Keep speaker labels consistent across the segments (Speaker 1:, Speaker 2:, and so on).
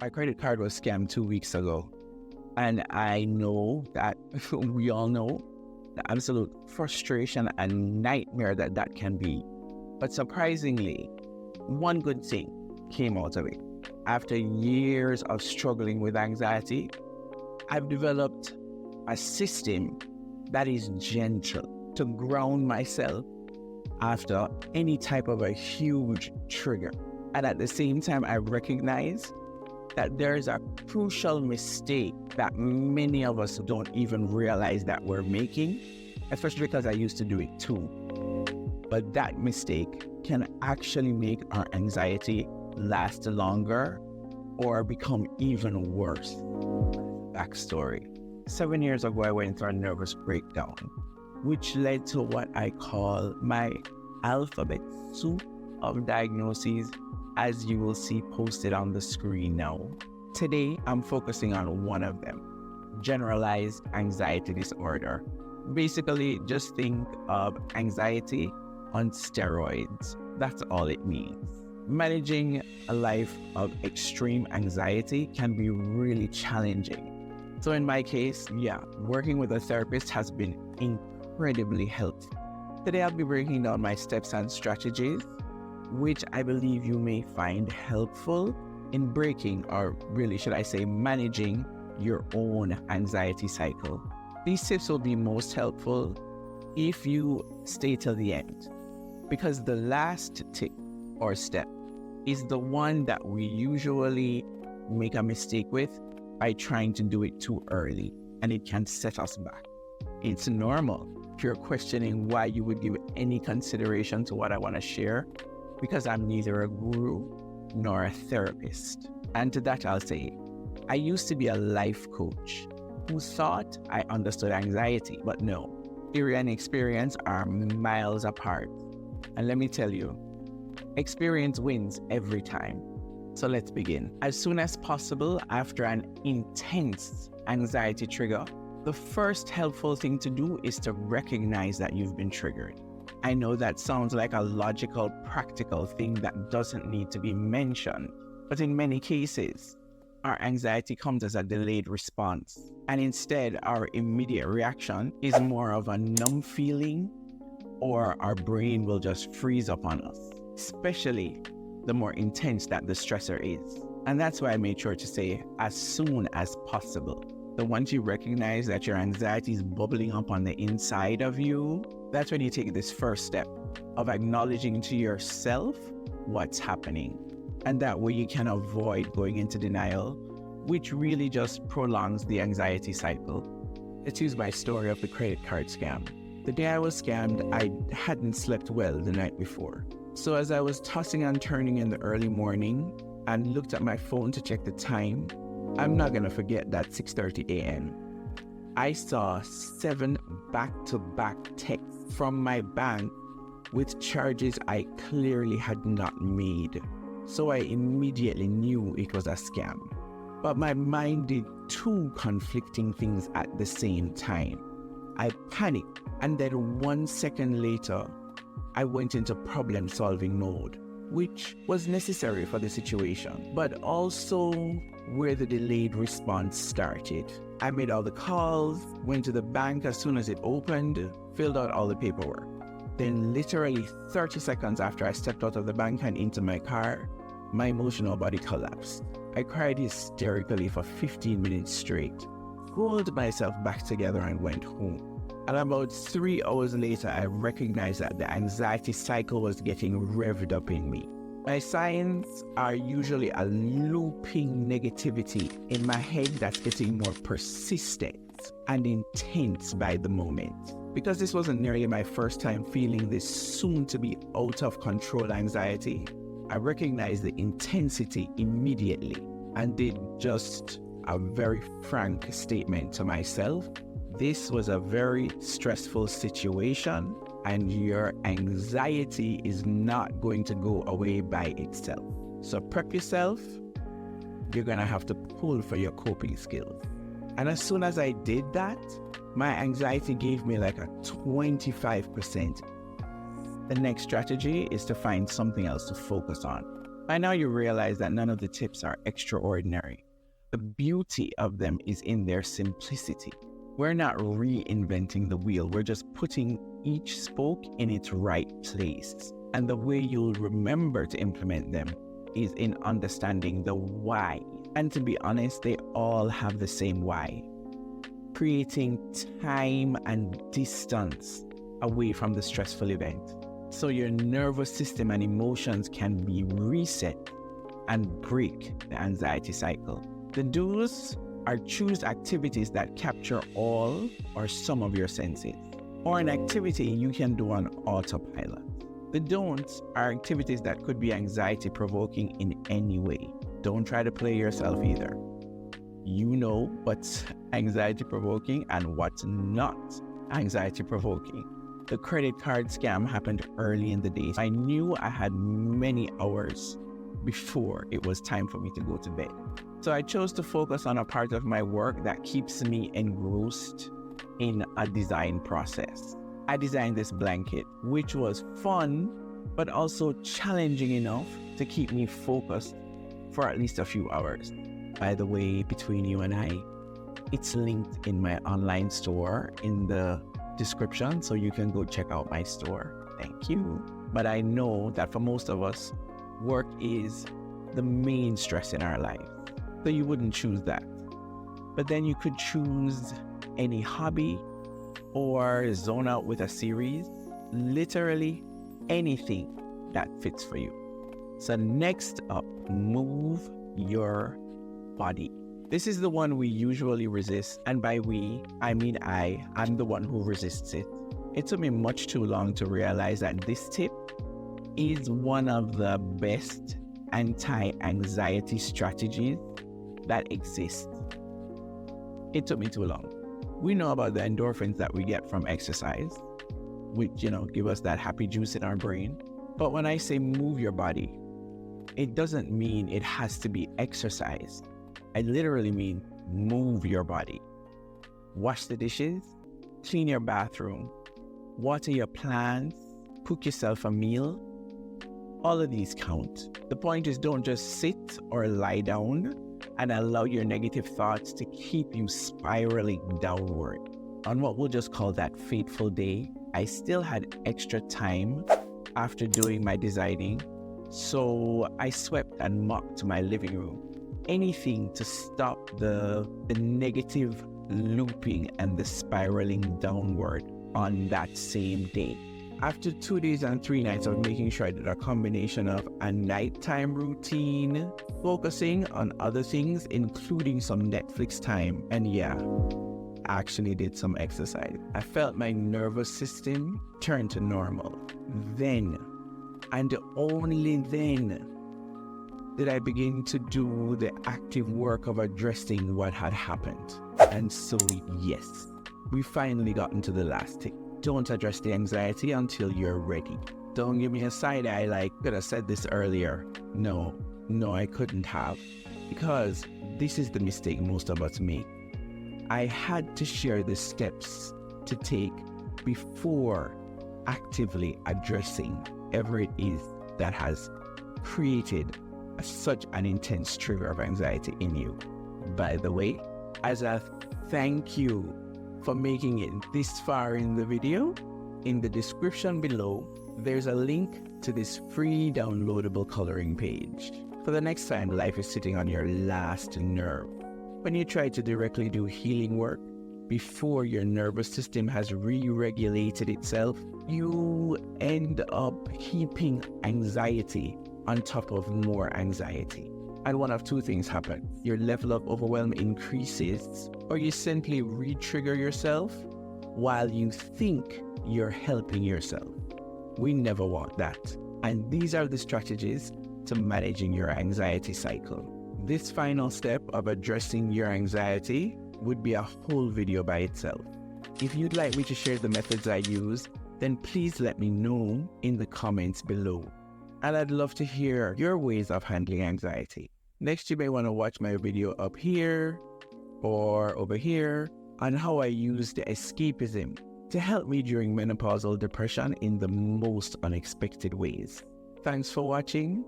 Speaker 1: My credit card was scammed 2 weeks ago. And I know that we all know the absolute frustration and nightmare that can be. But surprisingly, one good thing came out of it. After years of struggling with anxiety, I've developed a system that is gentle to ground myself after any type of a huge trigger. And at the same time, I recognize that there is a crucial mistake that many of us don't even realize that we're making, especially because I used to do it too. But that mistake can actually make our anxiety last longer or become even worse. Backstory. 7 years ago, I went through a nervous breakdown, which led to what I call my alphabet soup of diagnoses, as you will see posted on the screen now. Today, I'm focusing on one of them, Generalized Anxiety Disorder. Basically, just think of anxiety on steroids. That's all it means. Managing a life of extreme anxiety can be really challenging. So in my case, working with a therapist has been incredibly helpful. Today, I'll be breaking down my steps and strategies, which I believe you may find helpful in breaking, or really should I say managing, your own anxiety cycle. These tips will be most helpful if you stay till the end, because the last tip or step is the one that we usually make a mistake with by trying to do it too early, and it can set us back. It's normal if you're questioning why you would give any consideration to what I want to share, because I'm neither a guru nor a therapist. And to that I'll say, I used to be a life coach who thought I understood anxiety, but no, theory and experience are miles apart. And let me tell you, experience wins every time. So let's begin. As soon as possible after an intense anxiety trigger, the first helpful thing to do is to recognize that you've been triggered. I know that sounds like a logical, practical thing that doesn't need to be mentioned, but in many cases, our anxiety comes as a delayed response, and instead our immediate reaction is more of a numb feeling, or our brain will just freeze up on us, especially the more intense that the stressor is. And that's why I made sure to say as soon as possible. The once you recognize that your anxiety is bubbling up on the inside of you, that's when you take this first step of acknowledging to yourself what's happening. And that way you can avoid going into denial, which really just prolongs the anxiety cycle. Let's use my story of the credit card scam. The day I was scammed, I hadn't slept well the night before. So as I was tossing and turning in the early morning and looked at my phone to check the time, I'm not gonna forget that 6:30 a.m. I saw 7 back-to-back texts from my bank with charges I clearly had not made. So I immediately knew it was a scam. But my mind did 2 conflicting things at the same time. I panicked, and then 1 second later, I went into problem-solving mode, which was necessary for the situation, but also where the delayed response started. I made all the calls, went to the bank as soon as it opened, filled out all the paperwork. Then literally 30 seconds after I stepped out of the bank and into my car, my emotional body collapsed. I cried hysterically for 15 minutes straight, pulled myself back together and went home. And about 3 hours later, I recognized that the anxiety cycle was getting revved up in me. My signs are usually a looping negativity in my head that's getting more persistent and intense by the moment. Because this wasn't nearly my first time feeling this soon-to-be out-of-control anxiety, I recognized the intensity immediately and did just a very frank statement to myself. This was a very stressful situation, and your anxiety is not going to go away by itself. So prep yourself. You're going to have to pull for your coping skills. And as soon as I did that, my anxiety gave me like a 25%. The next strategy is to find something else to focus on. By now you realize that none of the tips are extraordinary. The beauty of them is in their simplicity. We're not reinventing the wheel, we're just putting each spoke in its right place. And the way you'll remember to implement them is in understanding the why. And to be honest, they all have the same why. Creating time and distance away from the stressful event, so your nervous system and emotions can be reset and break the anxiety cycle. The do's are choose activities that capture all or some of your senses, or an activity you can do on autopilot. The don'ts are activities that could be anxiety provoking in any way. Don't try to play yourself either. You know what's anxiety provoking and what's not anxiety provoking. The credit card scam happened early in the day. I knew I had many hours before it was time for me to go to bed. So I chose to focus on a part of my work that keeps me engrossed in a design process. I designed this blanket, which was fun, but also challenging enough to keep me focused for at least a few hours. By the way, between you and I, it's linked in my online store in the description, so you can go check out my store. Thank you. But I know that for most of us, work is the main stress in our life. So you wouldn't choose that. But then you could choose any hobby or zone out with a series, literally anything that fits for you. So next up, move your body. This is the one we usually resist, and by we, I mean I'm the one who resists it. It took me much too long to realize that this tip is one of the best anti-anxiety strategies that exist. It took me too long. We know about the endorphins that we get from exercise, which, give us that happy juice in our brain. But when I say move your body, it doesn't mean it has to be exercise. I literally mean move your body. Wash the dishes, clean your bathroom, water your plants, cook yourself a meal. All of these count. The point is, don't just sit or lie down and allow your negative thoughts to keep you spiraling downward. On what we'll just call that fateful day, I still had extra time after doing my designing, so I swept and mopped my living room. Anything to stop the negative looping and the spiraling downward on that same day. After 2 days and 3 nights of making sure I did a combination of a nighttime routine, focusing on other things, including some Netflix time, and I actually did some exercise, I felt my nervous system turn to normal. Then, and only then, did I begin to do the active work of addressing what had happened. And so, yes, we finally gotten to the last tip. Don't address the anxiety until you're ready. Don't give me a side eye like, could have said this earlier. No, I couldn't have. Because this is the mistake most of us make. I had to share the steps to take before actively addressing whatever it is that has created such an intense trigger of anxiety in you. By the way, as a thank you for making it this far in the video, in the description below, there's a link to this free downloadable coloring page. For the next time life is sitting on your last nerve, when you try to directly do healing work before your nervous system has re-regulated itself, you end up heaping anxiety on top of more anxiety. And one of two things happen. Your level of overwhelm increases, or you simply re-trigger yourself while you think you're helping yourself. We never want that. And these are the strategies to managing your anxiety cycle. This final step of addressing your anxiety would be a whole video by itself. If you'd like me to share the methods I use, then please let me know in the comments below. And I'd love to hear your ways of handling anxiety. Next, you may want to watch my video up here or over here on how I use the escapism to help me during menopausal depression in the most unexpected ways. Thanks for watching.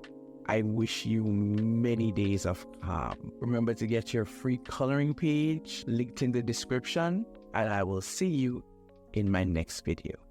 Speaker 1: I wish you many days of calm. Remember to get your free coloring page linked in the description, and I will see you in my next video.